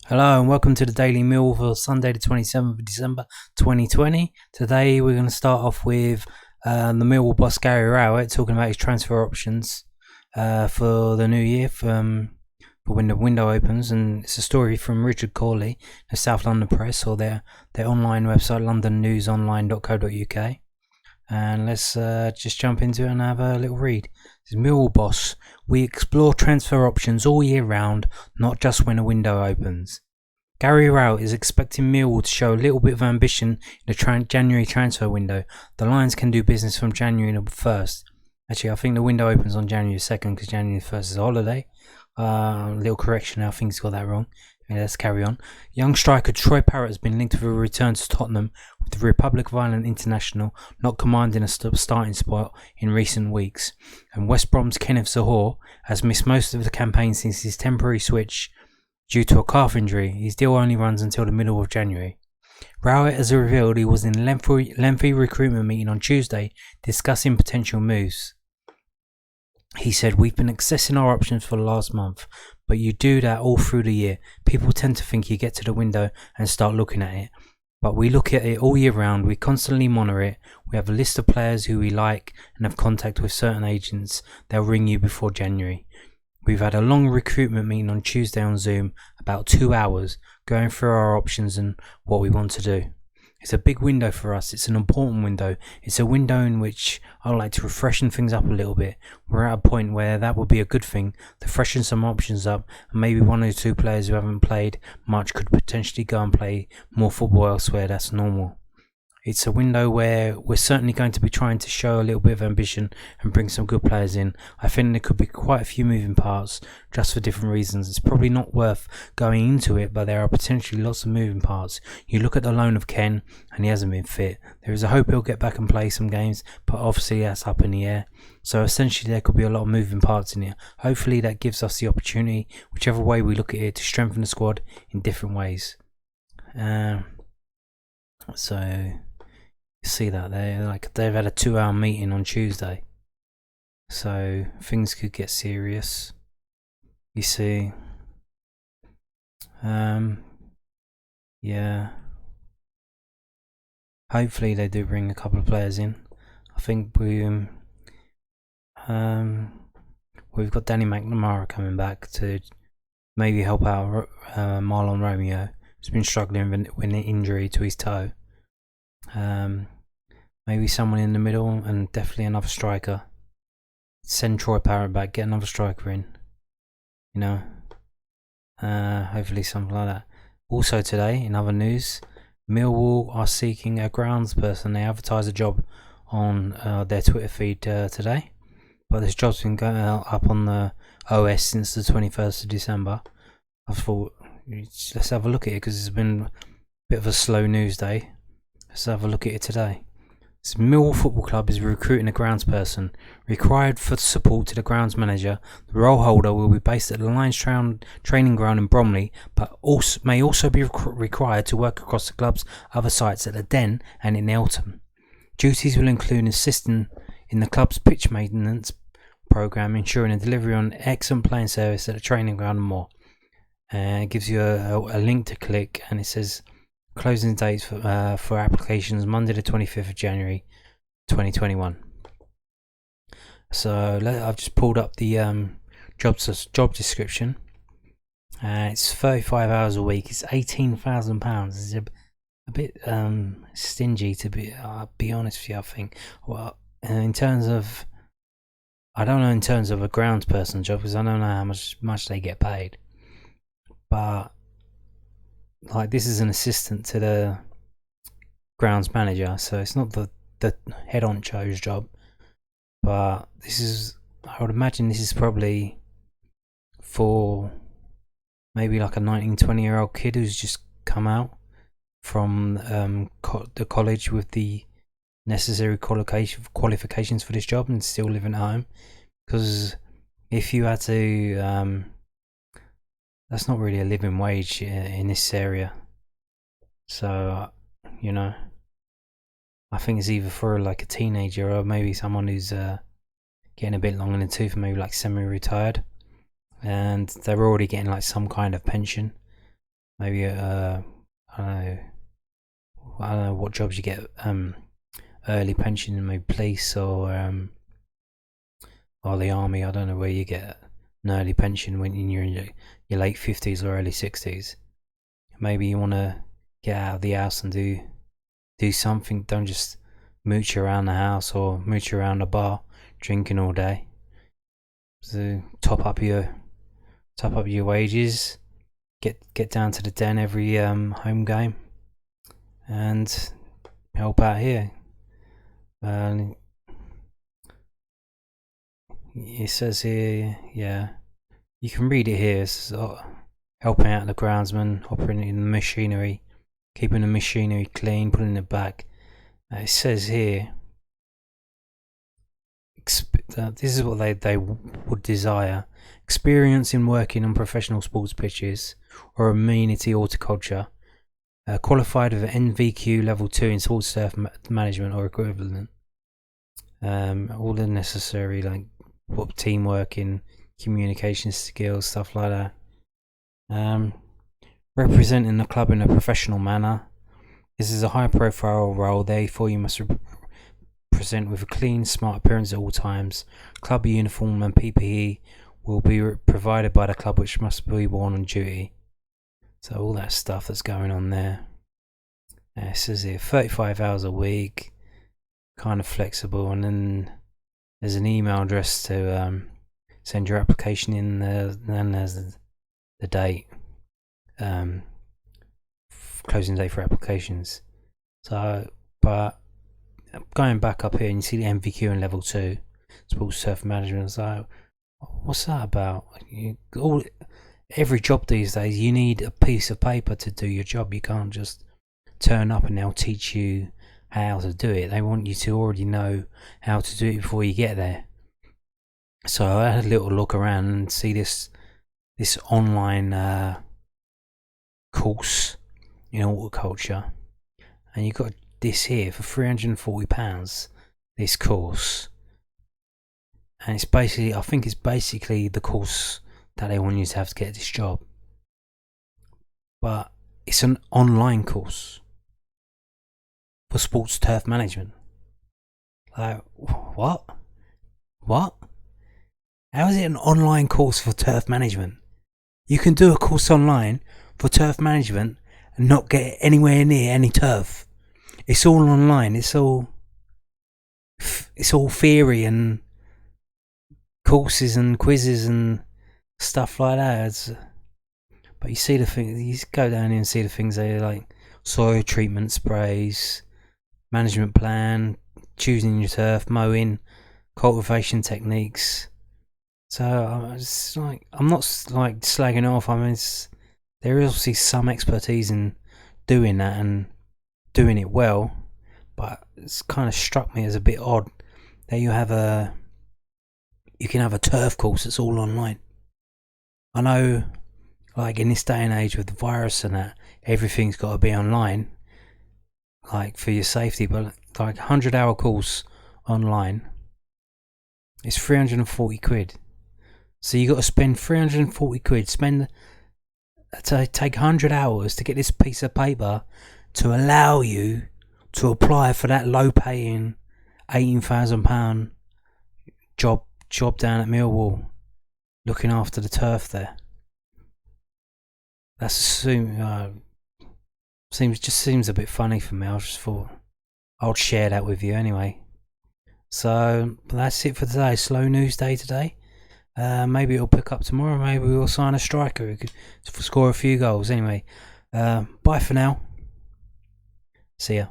Hello and welcome to the Daily Millwall for Sunday the 27th of December 2020. Today we're going to start off with the Millwall boss Gary Rowett talking about his transfer options for the new year for when the window opens, and it's a story from Richard Corley, the South London Press, or their online website londonnewsonline.co.uk. And let's just jump into it and have a little read. This is Millwall boss: we explore transfer options all year round, not just when a window opens. Gary Rowett is expecting Millwall to show a little bit of ambition in the January transfer window. The Lions can do business from January the 1st. Actually, I think the window opens on January 2nd because January 1st is a holiday. Little correction, I think he's got that wrong. Let's carry on. Young striker Troy Parrott has been linked with a return to Tottenham, with the Republic of Ireland international not commanding a starting spot in recent weeks. And West Brom's Kenneth Zohore has missed most of the campaign since his temporary switch due to a calf injury. His deal only runs until the middle of January. Rowett has revealed he was in a lengthy recruitment meeting on Tuesday discussing potential moves. He said, "We've been assessing our options for the last month, but you do that all through the year. People tend to think you get to the window and start looking at it. But we look at it all year round. We constantly monitor it. We have a list of players who we like and have contact with certain agents. They'll ring you before January. We've had a long recruitment meeting on Tuesday on Zoom, about 2 hours, going through our options and what we want to do. It's a big window for us. It's an important window. It's a window in which I like to freshen things up a little bit. We're at a point where that would be a good thing, to freshen some options up, and maybe one or two players who haven't played much could potentially go and play more football elsewhere. That's normal. It's a window where we're certainly going to be trying to show a little bit of ambition and bring some good players in. I think there could be quite a few moving parts just for different reasons. It's probably not worth going into it, but there are potentially lots of moving parts. You look at the loan of Ken and he hasn't been fit. There is a hope he'll get back and play some games, but obviously that's up in the air. So essentially there could be a lot of moving parts in here. Hopefully that gives us the opportunity, whichever way we look at it, to strengthen the squad in different ways. So you see that they've had a 2-hour meeting on Tuesday, so things could get serious. You see, yeah. Hopefully they do bring a couple of players in. I think we've got Danny McNamara coming back to maybe help out Marlon Romeo, who's been struggling with an injury to his toe. Maybe someone in the middle, and definitely another striker. Send Troy Parrott back, get another striker in. Hopefully something like that. Also today, in other news, Millwall are seeking a groundsperson. They advertised a job on their Twitter feed today, but this job's been going up on the OS since the 21st of December. I thought, let's have a look at it because it's been a bit of a slow news day. Let's have a look at it today. This Millwall Football Club is recruiting a groundsperson. Required for support to the grounds manager, the role holder will be based at the Lions training ground in Bromley, but may also be required to work across the club's other sites at the Den and in Eltham. Duties will include assisting in the club's pitch maintenance programme, ensuring a delivery on excellent playing service at the training ground and more. It gives you a link to click, and it says closing dates for applications Monday the 25th of January 2021. So I've just pulled up the job description. It's 35 hours a week. It's £18,000. It's a bit stingy, to be honest with you, I think. Well, in terms of, I don't know in terms of a groundsperson job, because I don't know how much they get paid, but like, this is an assistant to the grounds manager, so it's not the head honcho's job, but I would imagine this is probably for maybe like a 19-20-year-old kid who's just come out from the college with the necessary qualifications for this job and still living at home. Because if you had to that's not really a living wage in this area. So, I think it's either for like a teenager or maybe someone who's getting a bit long in the tooth, maybe like semi-retired, and they're already getting like some kind of pension. maybe I don't know what jobs you get early pension, maybe police or the army. I don't know where you get an early pension when you're in your late 50s or early 60s. Maybe you want to get out of the house and do something. Don't just mooch around the house or mooch around a bar drinking all day. So top up your wages. Get down to the den every home game and help out here. It says here, yeah, you can read it here. It's helping out the groundsman, operating the machinery, keeping the machinery clean, putting it back. It says here, this is what they would desire: experience in working on professional sports pitches or amenity horticulture, qualified with NVQ level 2 in sports turf management or equivalent. All the necessary teamwork in communication skills, stuff like that. Representing the club in a professional manner. This is a high profile role, therefore you must present with a clean, smart appearance at all times. Club uniform and PPE will be provided by the club, which must be worn on duty. So all that stuff that's going on there. It says here 35 hours a week, kind of flexible, and then there's an email address to send your application in. Then there's the date, closing date for applications. So, but going back up here, and you see the MVQ in level 2, sports turf management. So, what's that about? Every job these days, you need a piece of paper to do your job. You can't just turn up and they'll teach you how to do it. They want you to already know how to do it before you get there. So I had a little look around and see this online course in horticulture, and you got this here for £340. This course, and it's basically, I think it's basically the course that they want you to have to get this job, but it's an online course for sports turf management. Like, what? How is it an online course for turf management? You can do a course online for turf management and not get anywhere near any turf. It's all online. It's all theory and courses and quizzes and stuff like that. But you see the thing. You go down here and see the things they like: soil treatment sprays, management plan, choosing your turf, mowing, cultivation techniques. So it's like, I'm not like slagging it off. I mean, there is obviously some expertise in doing that and doing it well, but it's kind of struck me as a bit odd that you can have a turf course that's all online. I know, like in this day and age with the virus and that, everything's got to be online, like for your safety. But like a 100-hour course online, it's 340 quid. So you got to spend 340 quid, to take 100 hours to get this piece of paper to allow you to apply for that low-paying £18,000 job down at Millwall, looking after the turf there. That's seems a bit funny for me. I just thought I'll share that with you anyway. So that's it for today. Slow news day today. Maybe it'll pick up tomorrow. Maybe we'll sign a striker who could score a few goals. Anyway, bye for now. See ya.